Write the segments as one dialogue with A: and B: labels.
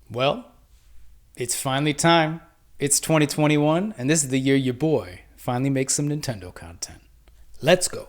A: Well, it's finally time. It's 2021, and this is the year your boy finally makes some Nintendo content. Let's go.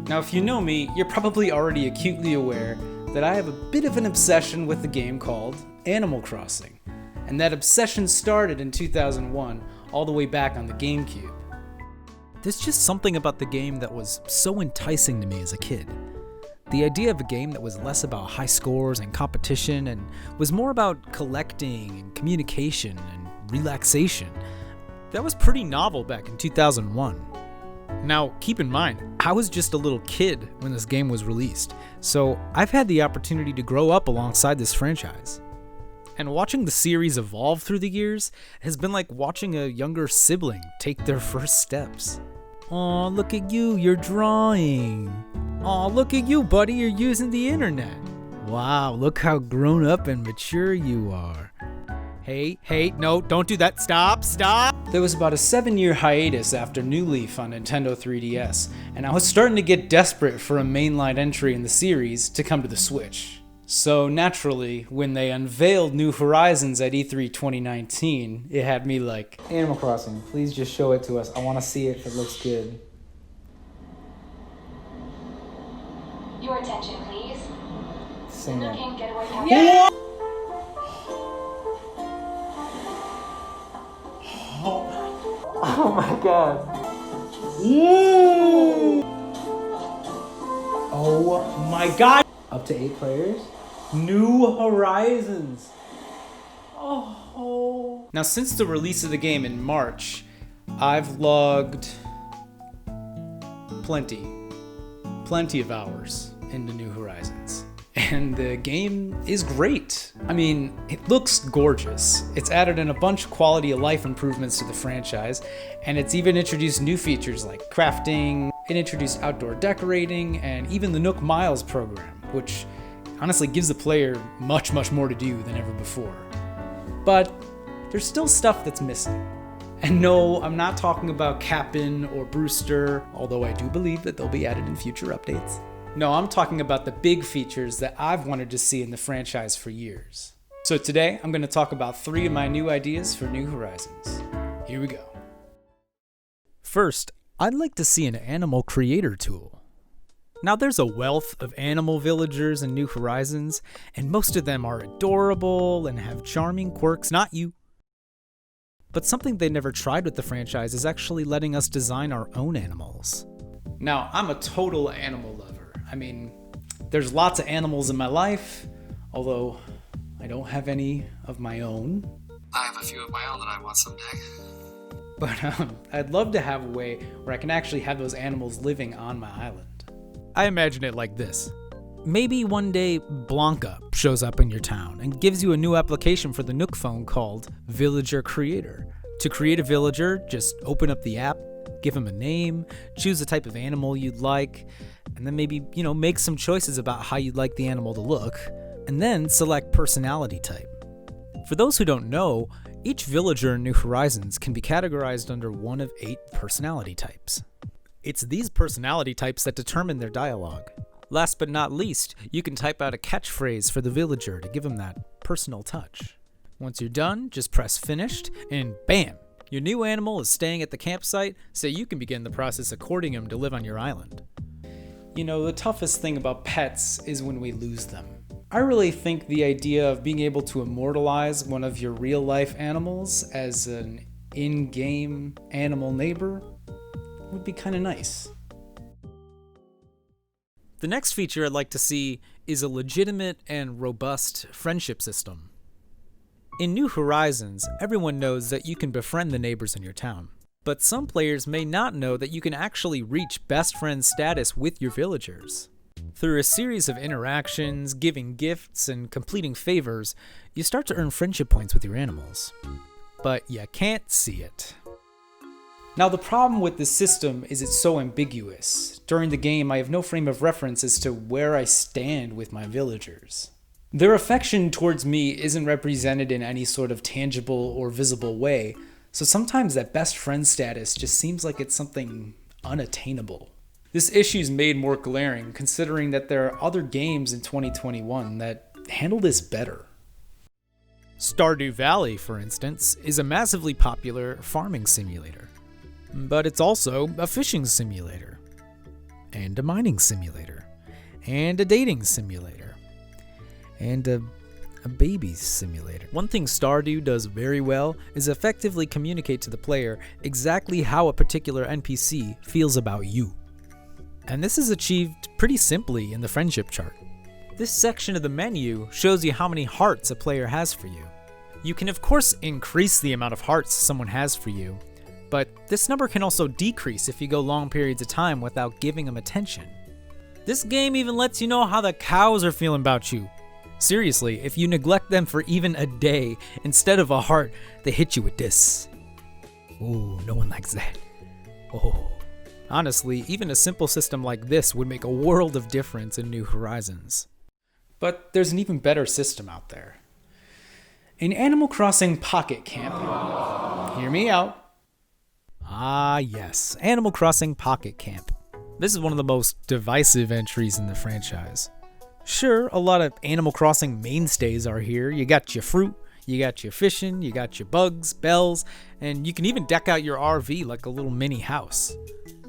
A: Now, if you know me, you're probably already acutely aware that I have a bit of an obsession with the game called Animal Crossing. And that obsession started in 2001, all the way back on the GameCube. There's just something about the game that was so enticing to me as a kid. The idea of a game that was less about high scores and competition and was more about collecting and communication and relaxation. That was pretty novel back in 2001. Now, keep in mind, I was just a little kid when this game was released, so I've had the opportunity to grow up alongside this franchise. And watching the series evolve through the years has been like watching a younger sibling take their first steps. Aw, look at you, you're drawing. Aw, look at you, buddy, you're using the internet. Wow, look how grown up and mature you are. Hey, no, don't do that. Stop. There was about a 7-year hiatus after New Leaf on Nintendo 3DS, and I was starting to get desperate for a mainline entry in the series to come to the Switch. So naturally, when they unveiled New Horizons at E3 2019, it had me like, Animal Crossing, please just show it to us. I want to see it if it looks good.
B: Your attention, please.
A: Sing that.
B: Looking getaway car.
A: Oh my god. Woo! Oh my god! Up to 8 players? New Horizons! Oh. Now, since the release of the game in March, I've logged plenty of hours into New Horizons. And the game is great. I mean, it looks gorgeous. It's added in a bunch of quality of life improvements to the franchise, and it's even introduced new features like crafting. It introduced outdoor decorating, and even the Nook Miles program, which honestly gives the player much more to do than ever before. But there's still stuff that's missing. And no, I'm not talking about Cap'n or Brewster, although I do believe that they'll be added in future updates. No, I'm talking about the big features that I've wanted to see in the franchise for years. So today, I'm going to talk about 3 of my new ideas for New Horizons. Here we go. First, I'd like to see an animal creator tool. Now, there's a wealth of animal villagers in New Horizons, and most of them are adorable and have charming quirks, not you. But something they never tried with the franchise is actually letting us design our own animals. Now, I'm a total animal lover. I mean, there's lots of animals in my life, although I don't have any of my own.
C: I have a few of my own that I want someday.
A: But I'd love to have a way where I can actually have those animals living on my island. I imagine it like this. Maybe one day Blanca shows up in your town and gives you a new application for the Nook phone called Villager Creator. To create a villager, just open up the app, give him a name, choose the type of animal you'd like, and then maybe, make some choices about how you'd like the animal to look, and then select personality type. For those who don't know, each villager in New Horizons can be categorized under one of 8 personality types. It's these personality types that determine their dialogue. Last but not least, you can type out a catchphrase for the villager to give them that personal touch. Once you're done, just press finished, and bam! Your new animal is staying at the campsite, so you can begin the process of courting him to live on your island. The toughest thing about pets is when we lose them. I really think the idea of being able to immortalize one of your real-life animals as an in-game animal neighbor would be kind of nice. The next feature I'd like to see is a legitimate and robust friendship system. In New Horizons, everyone knows that you can befriend the neighbors in your town. But some players may not know that you can actually reach best friend status with your villagers. Through a series of interactions, giving gifts, and completing favors, you start to earn friendship points with your animals. But you can't see it. Now, the problem with this system is it's so ambiguous. During the game, I have no frame of reference as to where I stand with my villagers. Their affection towards me isn't represented in any sort of tangible or visible way, so sometimes that best friend status just seems like it's something unattainable. This issue's made more glaring considering that there are other games in 2021 that handle this better. Stardew Valley, for instance, is a massively popular farming simulator. But it's also a fishing simulator, and a mining simulator, and a dating simulator, and a baby simulator. One thing Stardew does very well is effectively communicate to the player exactly how a particular NPC feels about you. And this is achieved pretty simply in the friendship chart. This section of the menu shows you how many hearts a player has for you. You can of course increase the amount of hearts someone has for you, but this number can also decrease if you go long periods of time without giving them attention. This game even lets you know how the cows are feeling about you. Seriously, if you neglect them for even a day, instead of a heart, they hit you with this. Ooh, no one likes that. Oh. Honestly, even a simple system like this would make a world of difference in New Horizons. But there's an even better system out there. In Animal Crossing Pocket Camp, hear me out. Ah yes, Animal Crossing Pocket Camp. This is one of the most divisive entries in the franchise. Sure, a lot of Animal Crossing mainstays are here. You got your fruit, you got your fishing, you got your bugs, bells, and you can even deck out your RV like a little mini house.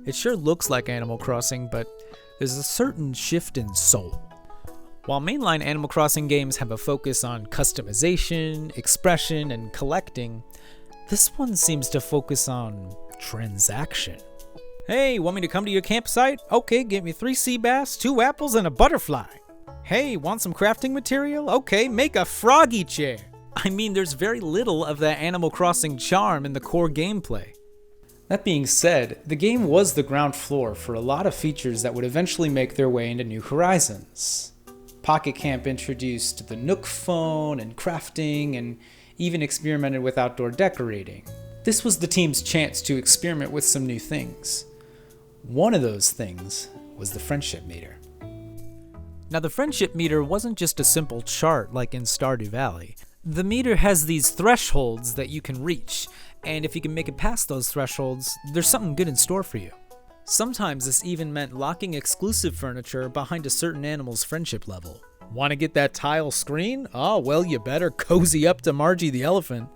A: It sure looks like Animal Crossing, but there's a certain shift in soul. While mainline Animal Crossing games have a focus on customization, expression, and collecting, this one seems to focus on transaction. Hey, want me to come to your campsite? Okay, give me 3 sea bass, 2 apples, and a butterfly. Hey, want some crafting material? Okay, make a froggy chair. I mean, there's very little of that Animal Crossing charm in the core gameplay. That being said, the game was the ground floor for a lot of features that would eventually make their way into New Horizons. Pocket Camp introduced the Nook phone and crafting, and even experimented with outdoor decorating. This was the team's chance to experiment with some new things. One of those things was the friendship meter. Now the friendship meter wasn't just a simple chart like in Stardew Valley. The meter has these thresholds that you can reach, and if you can make it past those thresholds, there's something good in store for you. Sometimes this even meant locking exclusive furniture behind a certain animal's friendship level. Want to get that tile screen? Oh, well, you better cozy up to Margie the elephant.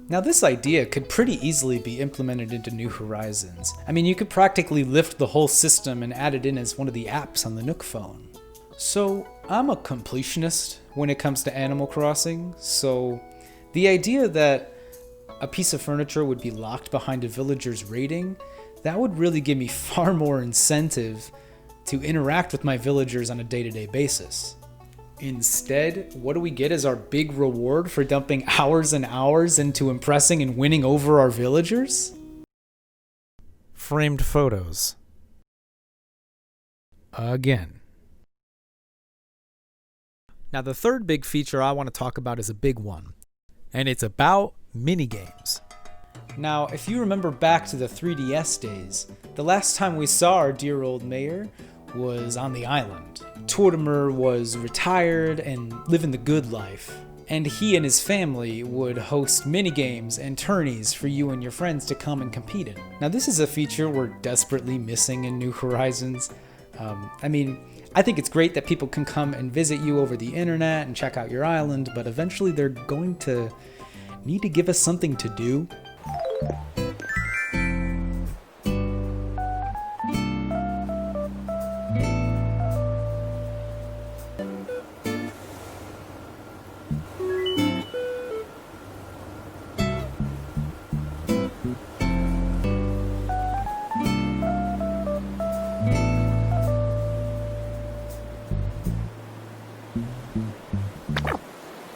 A: Now this idea could pretty easily be implemented into New Horizons. I mean, you could practically lift the whole system and add it in as one of the apps on the Nook phone. So I'm a completionist when it comes to Animal Crossing, so the idea that a piece of furniture would be locked behind a villager's rating, that would really give me far more incentive to interact with my villagers on a day-to-day basis. Instead, what do we get as our big reward for dumping hours and hours into impressing and winning over our villagers? Framed photos. Again. Now the third big feature I want to talk about is a big one, and it's about minigames. Now, if you remember back to the 3DS days, the last time we saw our dear old mayor was on the island. Tortimer was retired and living the good life, and he and his family would host minigames and tourneys for you and your friends to come and compete in. Now this is a feature we're desperately missing in New Horizons. I think it's great that people can come and visit you over the internet and check out your island, but eventually they're going to need to give us something to do.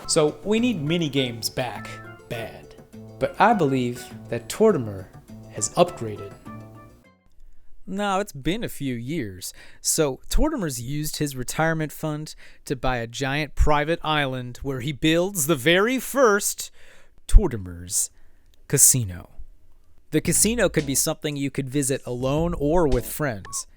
A: So we need minigames back, bad. But I believe that Tortimer has upgraded. Now, it's been a few years, so Tortimer's used his retirement fund to buy a giant private island where he builds the very first Tortimer's casino. The casino could be something you could visit alone or with friends.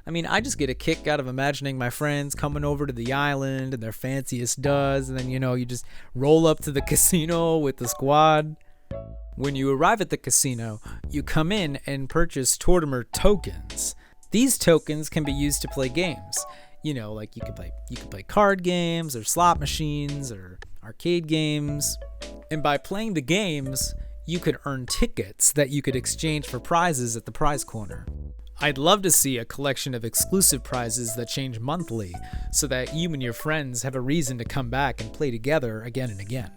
A: I mean, I just get a kick out of imagining my friends coming over to the island in their fanciest duds, and then, you just roll up to the casino with the squad. When you arrive at the casino, you come in and purchase Tortimer tokens. These tokens can be used to play games. You know, like you could play card games or slot machines or arcade games. And by playing the games, you could earn tickets that you could exchange for prizes at the prize corner. I'd love to see a collection of exclusive prizes that change monthly so that you and your friends have a reason to come back and play together again and again.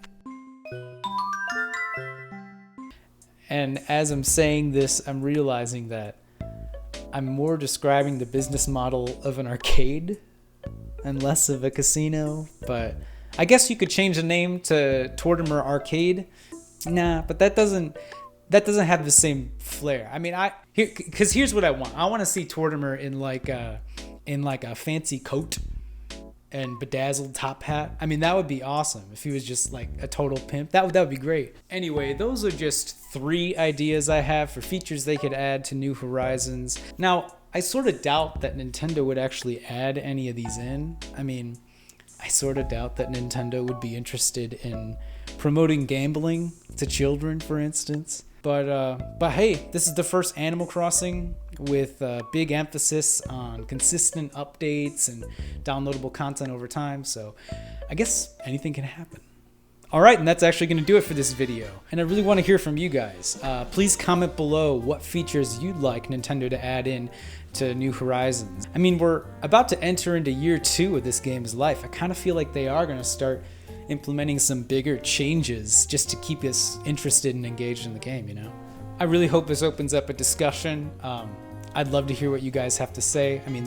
A: And as I'm saying this, I'm realizing that I'm more describing the business model of an arcade and less of a casino, but I guess you could change the name to Tortimer Arcade. Nah, but that doesn't have the same flair. I mean, because here's what I want. I want to see Tortimer in like a fancy coat and bedazzled top hat. I mean, that would be awesome if he was just like a total pimp. That would be great. Anyway, those are just 3 ideas I have for features they could add to New Horizons. Now, I sort of doubt that Nintendo would actually add any of these in. I mean, I sort of doubt that Nintendo would be interested in promoting gambling to children, for instance. But hey, this is the first Animal Crossing with a big emphasis on consistent updates and downloadable content over time, so I guess anything can happen. Alright, and that's actually going to do it for this video, and I really want to hear from you guys. Please comment below what features you'd like Nintendo to add in to New Horizons. I mean, we're about to enter into year 2 of this game's life. I kind of feel like they are going to start implementing some bigger changes just to keep us interested and engaged in the game, you know? I really hope this opens up a discussion. I'd love to hear what you guys have to say. I mean,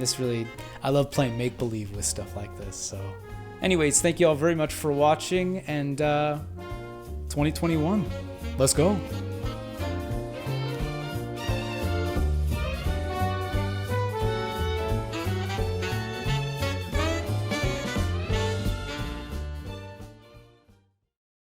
A: I love playing make-believe with stuff like this, so. Anyways, thank you all very much for watching, and 2021, let's go.